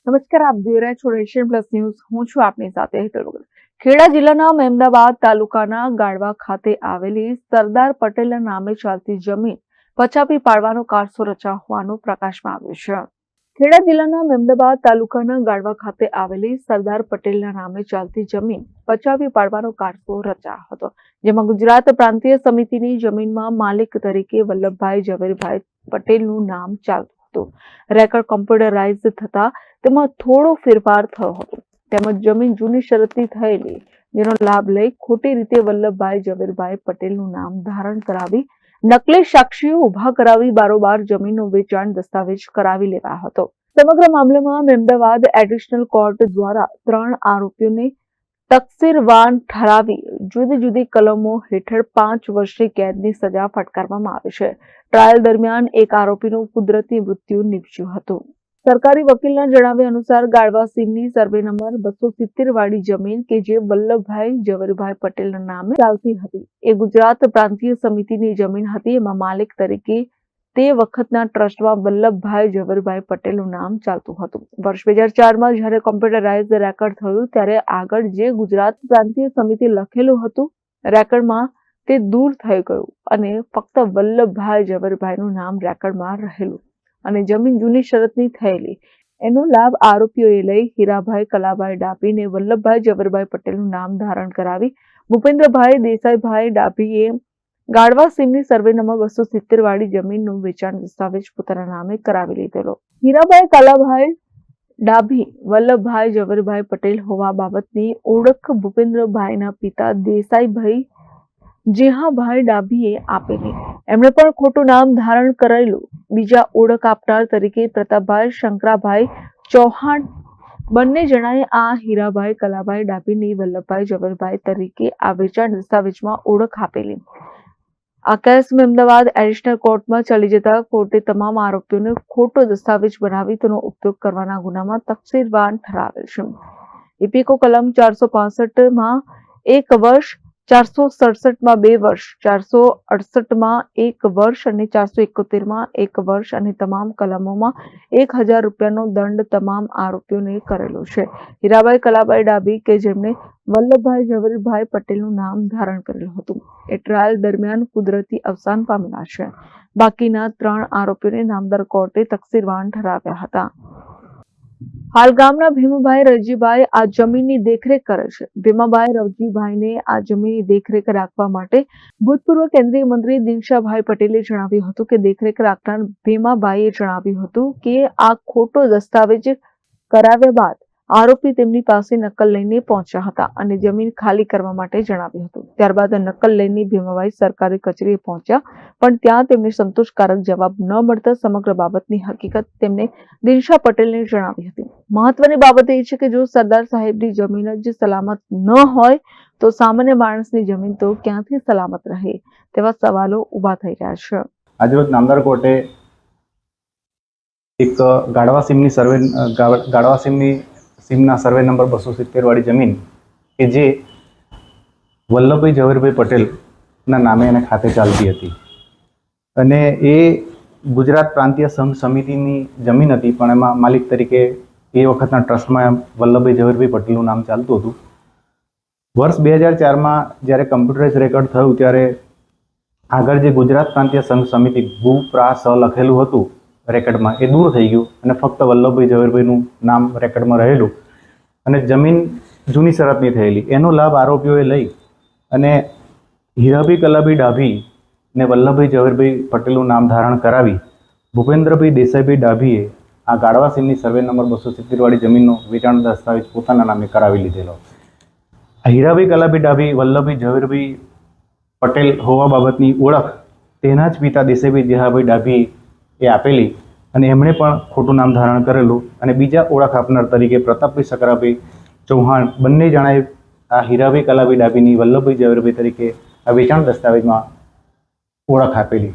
નમસ્કાર, આપ જોઈ રહ્યા છો એશિયન પ્લસ ન્યૂઝ. હું છું આપની સાથે હેતલ વગર. ખેડા જિલ્લાના મહેમદાવાદ તાલુકાના ગાળવા ખાતે આવેલી સરદાર પટેલના નામે ચાલતી જમીન પચાવી પાડવાનો કારસો રચાયો હોવાનું પ્રકાશમાં આવ્યું છે. ખેડા જિલ્લાના મહેમદાવાદ તાલુકાના ગાળવા ખાતે આવેલી સરદાર પટેલના નામે ચાલતી જમીન પચાવી પાડવાનો કારસો રચાયો હતો, જેમાં ગુજરાત પ્રાંતીય સમિતિની જમીનમાં માલિક તરીકે વલ્લભભાઈ ઝવેરભાઈ પટેલનું નામ ચાલતું હતું. રેકર્ડ કોમ્પ્યુટરાઇઝ થતા તેમાં થોડો ફેરફાર થયો હતો, તેમજ જમીન જૂની શરતની થયેલી, જેનો લાભ લઈ ખોટી રીતે વલ્લભભાઈ ઝવેરભાઈ પટેલનું નામ ધારણ કરાવી નકલી સાક્ષીઓ ઉભા કરાવી બારોબાર જમીનનું વેચાણ દસ્તાવેજ કરાવી લેવાયો હતો. સમગ્ર મામલામાં મહેમદાવાદ એડિશનલ કોર્ટ દ્વારા 3 આરોપીઓને તકસીરવાન ઠરાવી જુદી જુદી કલમો હેઠળ 5 વર્ષની કેદની સજા ફટકારવામાં આવી છે. ટ્રાયલ દરમિયાન એક આરોપીનું કુદરતી મૃત્યુ નીપજ્યું હતું. સરકારી વકીલના જણાવ્યા અનુસાર ગાળવા સીમની સર્વે નંબર 270 વાળી જમીન કે જે વલ્લભભાઈ ઝવેરભાઈ પટેલના નામે ચાલતી હતી, એ ગુજરાત પ્રાંતીય સમિતિની જમીન હતી. એમાં માલિક તરીકે તે વખતના ટ્રસ્ટમાં વલ્લભભાઈ ઝવેરભાઈ પટેલનું નામ ચાલતું હતું. વર્ષ 2004માં જ્યારે કોમ્પ્યુટરાઇઝ રેકર્ડ થયું ત્યારે આગળ જે ગુજરાત પ્રાંતીય સમિતિ લખેલું હતું રેકર્ડમાં તે દૂર થઈ ગયું અને ફક્ત વલ્લભભાઈ ઝવેરભાઈનું નામ રેકર્ડમાં રહેલું અને જમીન જૂની શરતની થયેલી. એનો લાભ આરોપીઓએ લઈ હીરાભાઈ કલાભાઈ ડાભીને વલ્લભભાઈ ઝવેરભાઈ પટેલનું નામ ધારણ કરાવી ભૂપેન્દ્રભાઈ દેસાઈભાઈ ડાભીએ ગાળવા સીમની સર્વે નંબર 270 વાળી જમીનનું વેચાણ દસ્તાવેજ પોતાના નામે કરાવી લીધેલો. હીરાભાઈ કલાભાઈ ડાભી વલ્લભભાઈ ઝવેરભાઈ પટેલ હોવા બાબતની ઓળખ ભૂપેન્દ્રભાઈના પિતા દેસાઈભાઈ જેહાભાઈ ડાભીએ આપેલી. એમણે પણ ખોટું નામ ધારણ કરેલું. બીજા ઓળખ આપનાર તરીકે પ્રતાપભાઈ શંકરાભાઈ ચૌહાણ બંને જણાએ આ હીરાભાઈ કલાભાઈ ડાભીની વલ્લભભાઈ ઝવેરભાઈ તરીકે આ વેચાણ દસ્તાવેજમાં ઓળખ આપેલી. આ કેસ મહેમદાવાદ એડિશનલ કોર્ટમાં ચાલી જતા કોર્ટે તમામ આરોપીઓને ખોટો દસ્તાવેજ બનાવી તેનો ઉપયોગ કરવાના ગુનામાં તકસીરવાન ઠરાવેલ છે. ઇપીકો કલમ 465માં 1 વર્ષ, 467માં 2 વર્ષ, 468માં 1 વર્ષ અને 471માં 1 વર્ષ અને તમામ કલમોમાં 1000 રૂપિયાનો દંડ તમામ આરોપીઓને કરેલો છે. હીરાભાઈ કલાભાઈ ડાભી કે જેમણે વલ્લભભાઈ ઝવેરભાઈ પટેલનું નામ ધારણ કરેલું હતું, એ ટ્રાયલ દરમિયાન કુદરતી અવસાન પામેલા છે. બાકીના 3 આરોપીઓને નામદાર કોર્ટે તકસીરવાન ઠરાવ્યા હતા. હાલ ગામના ભીમાભાઈ રવજીભાઈ આ જમીનની દેખરેખ કરે છે. ભીમાભાઈ રવજીભાઈને આ જમીનની દેખરેખ રાખવા માટે ભૂતપૂર્વ કેન્દ્રીય મંત્રી દિનશાભાઈ પટેલે જણાવ્યું હતું કે દેખરેખ રાખનાર ભીમાભાઈએ જણાવ્યું હતું કે આ ખોટો દસ્તાવેજ કરાવ્યા બાદ આરોપી તેમની પાસે નકલ લઈને પહોંચ્યા હતા અને જમીન ખાલી કરવા માટે જણાવ્યું હતું. ત્યારબાદ નકલ લઈને ભીમાભાઈ સરકારી કચેરીએ પહોંચ્યા, પણ ત્યાં તેમને સંતોષકારક જવાબ ન મળતા સમગ્ર બાબતની હકીકત તેમને દિનશા પટેલને જણાવી હતી. મહત્વની બાબત એ છે કે જો સરદાર સાહેબની જમીન જ સલામત ન હોય તો સામાન્ય માણસની જમીન તો ક્યાંથી સલામત રહે તેવા સવાલો ઉભા થઈ રહ્યા છે. આજરોજ નામદાર કોર્ટે એક ગાળવા સીમના સર્વે નંબર 270 વાળી જમીન કે જે વલ્લભભાઈ ઝવેરભાઈ પટેલના નામે અને ખાતે ચાલતી હતી અને એ ગુજરાત પ્રાંતીય સંઘ સમિતિની જમીન હતી, પણ એમાં માલિક તરીકે એ વખતના ટ્રસ્ટમાં વલ્લભભાઈ ઝવેરભાઈ પટેલનું નામ ચાલતું હતું. વર્ષ 2004માં જ્યારે કમ્પ્યુટરાઇઝ રેકર્ડ થયું ત્યારે આગળ જે ગુજરાત પ્રાંતીય સંઘ સમિતિ GUPRA લખેલું હતું રેકર્ડમાં એ દૂર થઈ ગયું અને ફક્ત વલ્લભભાઈ ઝવેરભાઈનું નામ રેકર્ડમાં રહેલું અને જમીન જૂની શરતની થયેલી. એનો લાભ આરોપીઓએ લઈ અને હીરાભાઈ કલાભાઈ ડાભી ને વલ્લભભાઈ ઝવેરભાઈ પટેલનું નામ ધારણ કરાવી ભૂપેન્દ્રભાઈ દેસાઈભાઈ ડાભીએ આ ગાળવા સીમની સર્વે નંબર 270 વાળી જમીનનો વેચાણ દસ્તાવેજ પોતાના નામે કરાવી લીધેલો. આ હીરાભાઈ કલાભાઈ ડાભી વલ્લભભાઈ ઝવેરભાઈ પટેલ હોવા બાબતની ઓળખ તેના જ પિતા દેસાઈભાઈ જેહાભાઈ ડાભી એ આપેલી અને એમણે પણ ખોટું નામ ધારણ કરેલું અને બીજા ઓળખ આપનાર તરીકે પ્રતાપભાઈ શકરાભાઈ ચૌહાણ બંને જણાએ આ હીરાભાઈ કલાભાઈ ડાભીની વલ્લભભાઈ ઝવેરભાઈ તરીકે આ વેચાણ દસ્તાવેજમાં ઓળખ આપેલી.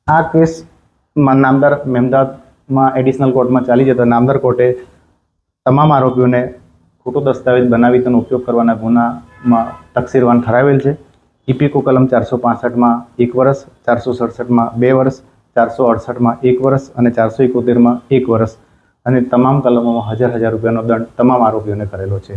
આ કેસમાં નામદાર મહેમદાવાદમાં એડિશનલ કોર્ટમાં ચાલી જતા નામદાર કોર્ટે તમામ આરોપીઓને ખોટો દસ્તાવેજ બનાવી તેનો ઉપયોગ કરવાના ગુનામાં તકસીરવાન ઠરાવેલ છે. ઇપીકો કલમ 465માં 1 વર્ષ, 467માં 2 વર્ષ, 468માં 1 વર્ષ અને 471માં 1 વર્ષ અને તમામ કલમોમાં 1000 રૂપિયાનો દંડ તમામ આરોપીઓને કરેલો છે.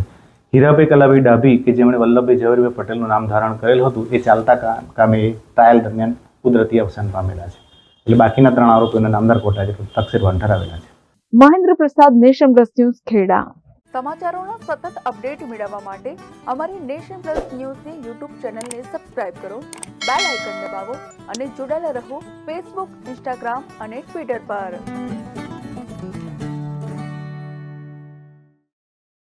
હીરાભાઈ કલાભાઈ ડાભી કે જેમણે વલ્લભભાઈ ઝવેરભાઈ પટેલનું નામ ધારણ કરેલ હતું, એ ચાલતા કામે ટ્રાયલ દરમિયાન કુદરતી અવસાન પામેલા છે. એટલે બાકીના 3 આરોપીઓને નામદાર કોર્ટે તકસીરવાન ઠરાવેલા છે. મહેન્દ્ર પ્રસાદ, નેશન પ્લસ ન્યૂઝ, ખેડા. સમાચારોના સતત અપડેટ મેળવવા માટે અમારી નેશન પ્લસ ન્યૂઝની યુટ્યુબ ચેનલને સબસ્ક્રાઇબ કરો, બેલ આઇકન દબાવો અને જોડાયેલા રહો ફેસબુક, ઇન્સ્ટાગ્રામ અને ટ્વિટર પર.